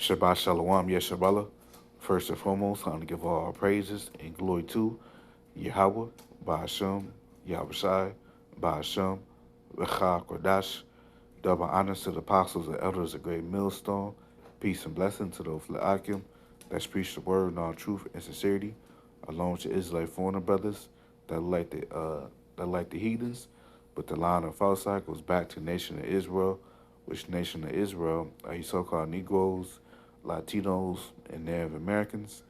Shabbat Shalom, Yeshabala. First and foremost, I want to give all praises and glory to Yahweh, Ba'ashem, Yahushai, Ba'ashem, Recha Kodash. Double honors to the apostles and elders of Great Millstone. Peace and blessing to those La'akim that's preach the word in all truth and sincerity, along with your Israelite foreigner brothers that like the heathens, but the line of falsehood goes back to the nation of Israel, which nation of Israel are you so-called Negroes, Latinos, and Native Americans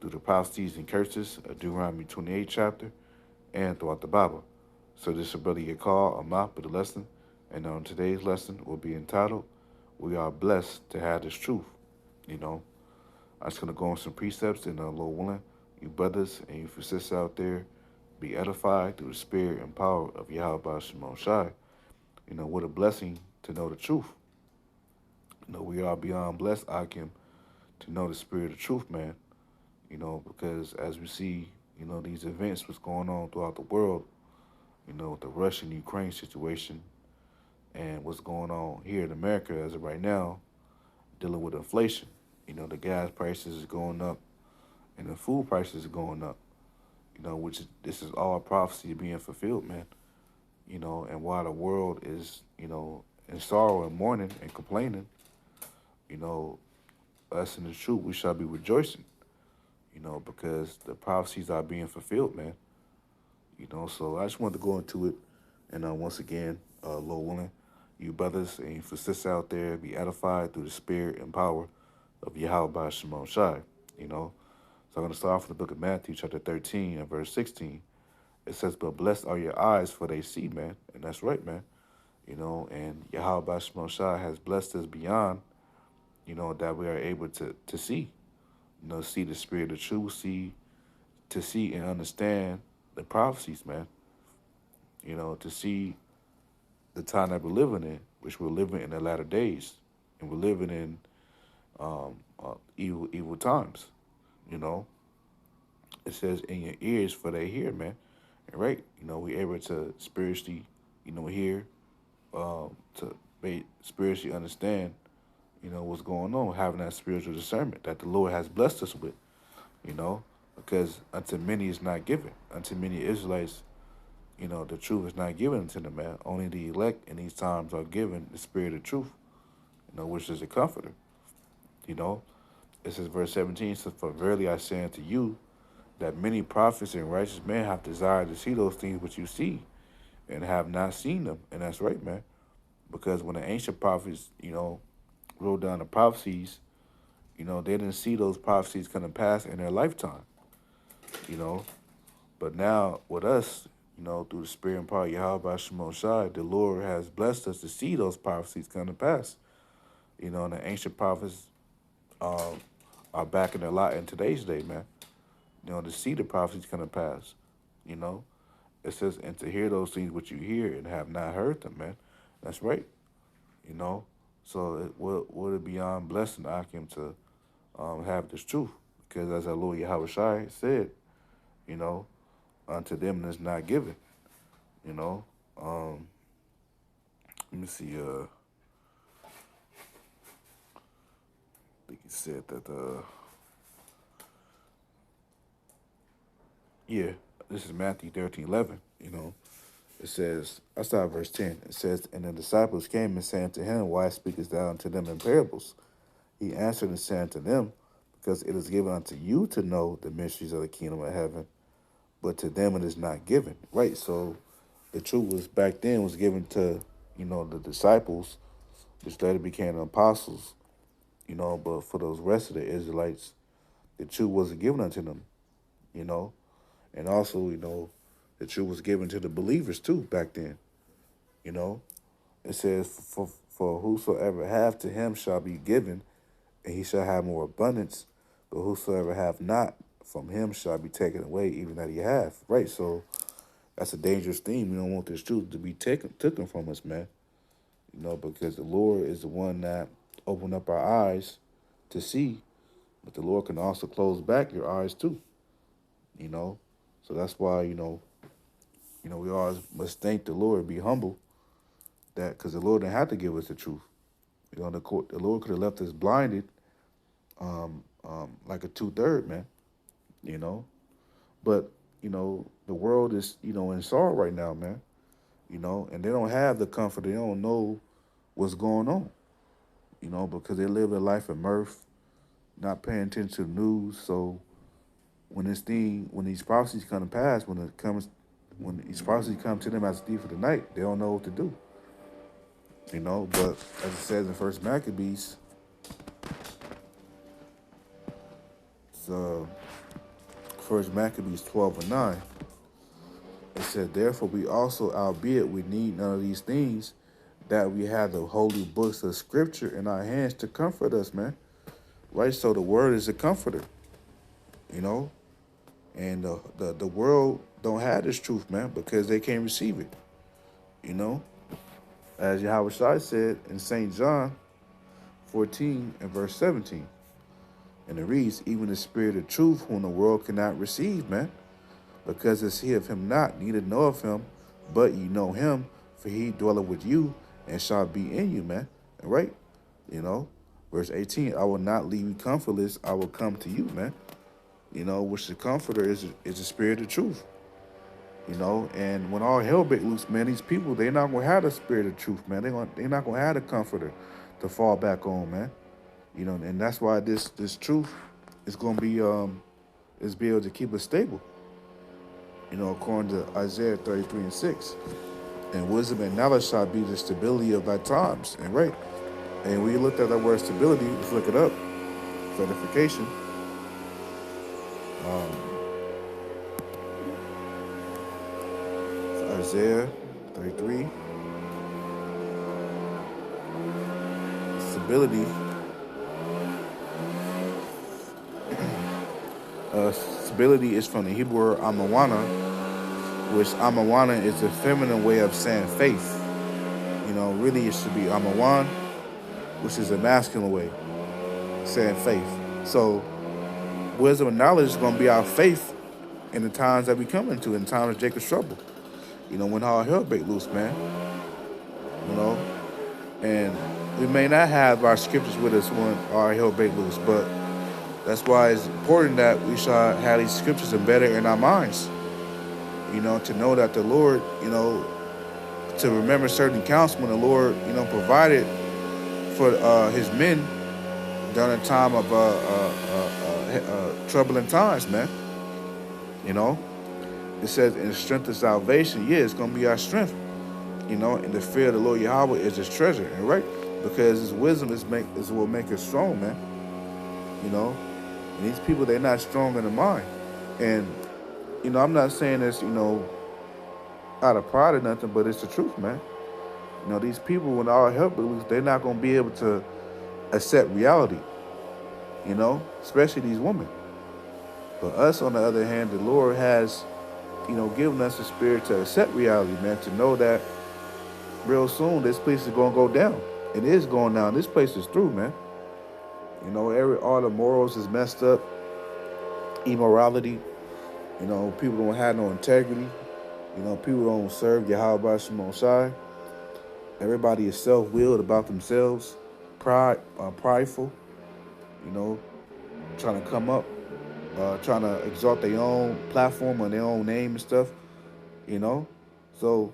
through the prophecies and curses of Deuteronomy 28 chapter and throughout the Bible. So this is brother Yakar Amap with the lesson, and on today's lesson will be entitled, We Are Blessed to Have This Truth. You know, I'm just going to go on some precepts and Lord willing, you brothers and you sisters out there be edified through the spirit and power of Yahweh Shemon Shai. You know, what a blessing to know the truth. You know, we are beyond blessed, Akim, to know the spirit of truth, man. You know, because as we see, you know, these events, what's going on throughout the world, you know, with the Russian-Ukraine situation and what's going on here in America as of right now, dealing with inflation. You know, the gas prices is going up and the food prices are going up, you know, this is all prophecy being fulfilled, man. You know, and while the world is, you know, in sorrow and mourning and complaining, you know, us in the truth, we shall be rejoicing, you know, because the prophecies are being fulfilled, man. You know, so I just wanted to go into it. And once again, Lord willing, you brothers and for sisters out there be edified through the spirit and power of Yahweh Shemon Shai, you know. So I'm going to start off with the book of Matthew, chapter 13 and verse 16. It says, but blessed are your eyes for they see, man. And that's right, man. You know, and Yahweh Shemon Shai has blessed us beyond, you know, that we are able to see. You know, see the spirit of truth, to see and understand the prophecies, man. You know, to see the time that we're living in, which we're living in the latter days, and we're living in evil times. You know, it says in your ears for they hear, man. And right, you know, we're able to spiritually, you know, hear, to spiritually understand, you know, what's going on, having that spiritual discernment that the Lord has blessed us with, you know, because unto many is not given. Unto many Israelites, you know, the truth is not given unto them, man. Only the elect in these times are given the spirit of truth, you know, which is a comforter, you know. It says, verse 17 says, for verily I say unto you, that many prophets and righteous men have desired to see those things which you see, and have not seen them. And that's right, man. Because when the ancient prophets, you know, wrote down the prophecies, you know, they didn't see those prophecies come to pass in their lifetime, you know. But now with us, you know, through the spirit and power of Yahweh Shemon Shai, the Lord has blessed us to see those prophecies come to pass. You know, and the ancient prophets are back in their lot in today's day, man. You know, to see the prophecies come to pass, you know. It says, and to hear those things which you hear and have not heard them, man. That's right, you know. So it would it beyond blessing Akim to have this truth. Because as our Lord Yahweh Shai said, you know, unto them is not given, you know. Let me see, I think he said that, yeah, this is Matthew 13:11, you know. It says, I start at verse 10. It says, and the disciples came and said unto him, why speakest thou unto them in parables? He answered and said unto them, because it is given unto you to know the mysteries of the kingdom of heaven, but to them it is not given. Right, so the truth was back then was given to, you know, the disciples, which later became the apostles, you know, but for those rest of the Israelites, the truth wasn't given unto them, you know. And also, you know, the truth was given to the believers too back then, you know. It says, for whosoever hath to him shall be given, and he shall have more abundance, but whosoever hath not, from him shall be taken away, even that he hath. Right, so that's a dangerous thing. We don't want this truth to be taken from us, man. You know, because the Lord is the one that opened up our eyes to see, but the Lord can also close back your eyes too, you know. So that's why, we always must thank the Lord, be humble, that because the Lord didn't have to give us the truth. You know, the Lord could have left us blinded like a 2/3, man. You know, but the world is in sorrow right now, man. And they don't have the comfort. They don't know what's going on. Because they live their life in mirth, not paying attention to the news. So when these prophecies come to pass, when these prophecies come to them as a thief of the night, they don't know what to do. But as it says in First Maccabees, it's, First Maccabees 12:9, it said, "Therefore we also, albeit we need none of these things, that we have the holy books of Scripture in our hands to comfort us," man. Right? So the word is a comforter, you know, and the world don't have this truth, man, because they can't receive it. You know, as Yahweh Shai said in St. John 14 and verse 17. And it reads, "Even the spirit of truth, whom the world cannot receive, man, because it's he of him not, neither know of him, but ye know him, for he dwelleth with you and shall be in you," man. Right? Verse 18, "I will not leave you comfortless, I will come to you," man. Which the comforter is the spirit of truth. And when all hell breaks loose, man, these people, they're not gonna have the spirit of truth, man. They're not gonna have the comforter to fall back on, man. And that's why this truth is gonna be able to keep us stable. According to Isaiah 33 and 6. "And wisdom and knowledge shall be the stability of thy times." And right. And when you look at that word stability, let's look it up. Certification. Isaiah 33. Stability. Stability is from the Hebrew word amawana, which amawana is a feminine way of saying faith. Really it should be amawan, which is a masculine way saying faith. So wisdom and knowledge is going to be our faith in the times that we come into, in times of Jacob's trouble. When all hell break loose, man. And we may not have our scriptures with us when our hell break loose, but that's why it's important that we should have these scriptures embedded in our minds. To know that the Lord, to remember certain accounts when the Lord, provided for his men during a time of troubling times, man. It says, "In the strength of salvation," yeah, it's going to be our strength. And the fear of the Lord Yahweh is his treasure, and right? Because his wisdom is what make us strong, man. And these people, they're not strong in the mind. And, I'm not saying this, out of pride or nothing, but it's the truth, man. These people, when all help is, they're not going to be able to accept reality, especially these women. But us, on the other hand, the Lord has, given us the spirit to accept reality, man, to know that real soon this place is going to go down. It is going down. This place is through, man. All the morals is messed up. Immorality. People don't have no integrity. People don't serve Yahweh Shemon Shai. Everybody is self-willed about themselves, prideful. Trying to come up, trying to exalt their own platform or their own name and stuff. So,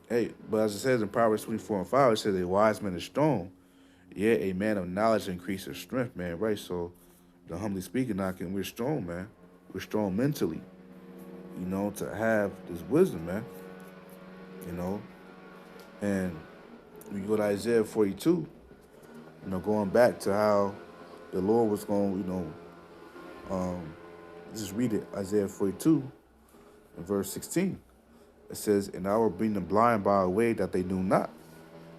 hey, but as it says in Proverbs 24 and 5, it says a wise man is strong. Yeah, a man of knowledge increases strength, man. Right? So, humbly speaking, we're strong, man. We're strong mentally. To have this wisdom, man. And when you go to Isaiah 42, going back to how the Lord was going, just read it, Isaiah 42, and verse 16. It says, "And I will bring the blind by a way that they knew not,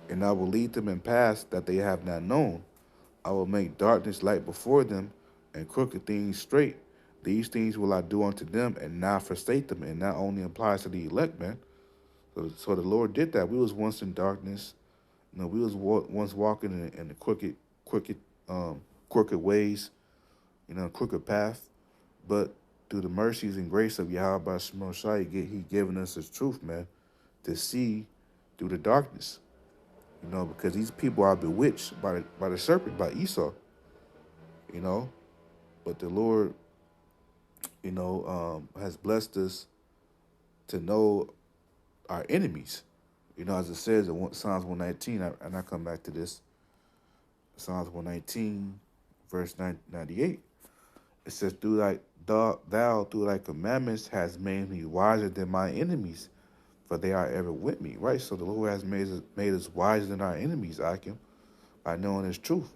and I will lead them in paths that they have not known. I will make darkness light before them, and crooked things straight. These things will I do unto them, and not forsake them." And that only applies to the elect, man. So the Lord did that. We was once in darkness. We was once walking in the crooked ways, crooked path. But through the mercies and grace of Yahweh Shemon Shai, he given us his truth, man, to see through the darkness. Because these people are bewitched by the serpent, by Esau. you know. But the Lord, has blessed us to know our enemies. As it says in Psalms 119, and I come back to this, Psalms 119, verse 98. It says, thou through thy commandments has made me wiser than my enemies, for they are ever with me. Right? So the Lord has made us wiser than our enemies, Akim, by knowing his truth.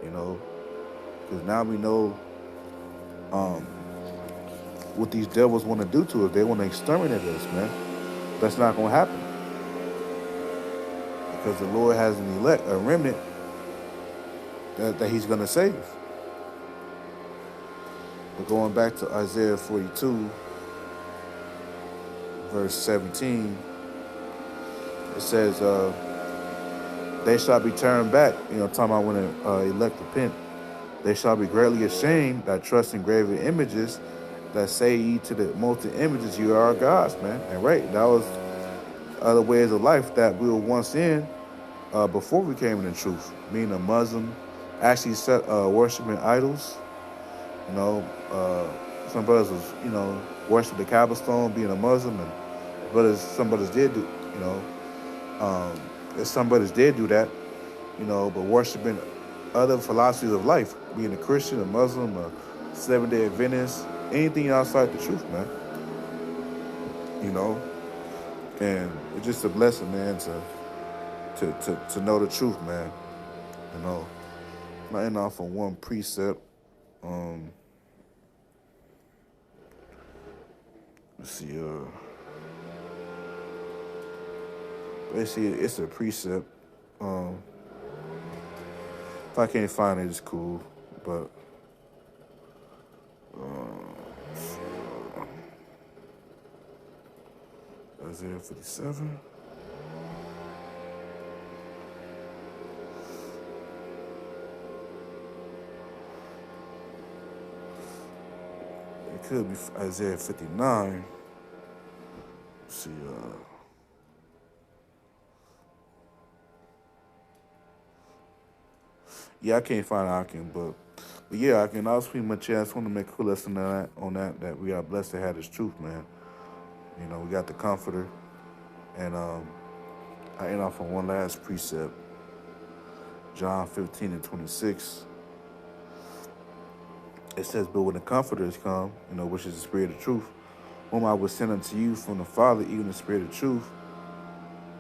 Because now we know what these devils want to do to us. They want to exterminate us, man. That's not going to happen. Because the Lord has an elect, a remnant that he's going to save. But going back to Isaiah 42, verse 17, it says, they shall be turned back, talking about when an elect repent. They shall be greatly ashamed that trust in graven images, that say ye to the molten images, you are our gods, man. And right, that was other ways of life that we were once in before we came in the truth. Being a Muslim, actually worshiping idols. Some brothers was, worship the Kaaba stone, being a Muslim, and some brothers did do, some brothers did do that, but worshiping other philosophies of life, being a Christian, a Muslim, a Seventh-day Adventist, anything outside the truth, man. And it's just a blessing, man, to know the truth, man. I'm end off on one precept. Let's see. Basically, it's a precept. If I can't find it, it's cool. But Isaiah 57. It could be Isaiah 59. Let's see. Yeah, I can't find Akim, but yeah, I can also pretty much. I just want to make a cool lesson on that we are blessed to have this truth, man. We got the Comforter, and I end off on one last precept, John 15 and 26. It says, but when the Comforter is come, which is the Spirit of truth, whom I will send unto you from the Father, even the Spirit of truth,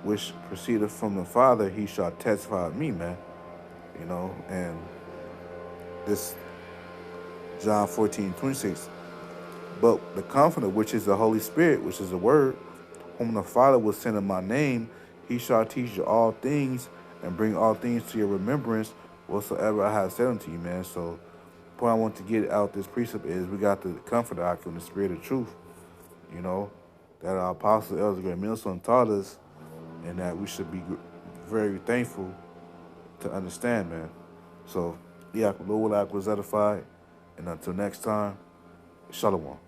which proceedeth from the Father, he shall testify of me, man. And this John 14:26. But the Comforter, which is the Holy Spirit, which is the Word, whom the Father will send in my name, he shall teach you all things and bring all things to your remembrance whatsoever I have said unto you, man. So the point I want to get out this precept is we got the Comforter, Akim, the Spirit of truth, that our Apostle Elder Grant Milson taught us, and that we should be very thankful to understand, man. So, Lord was edified, and until next time, Shalom.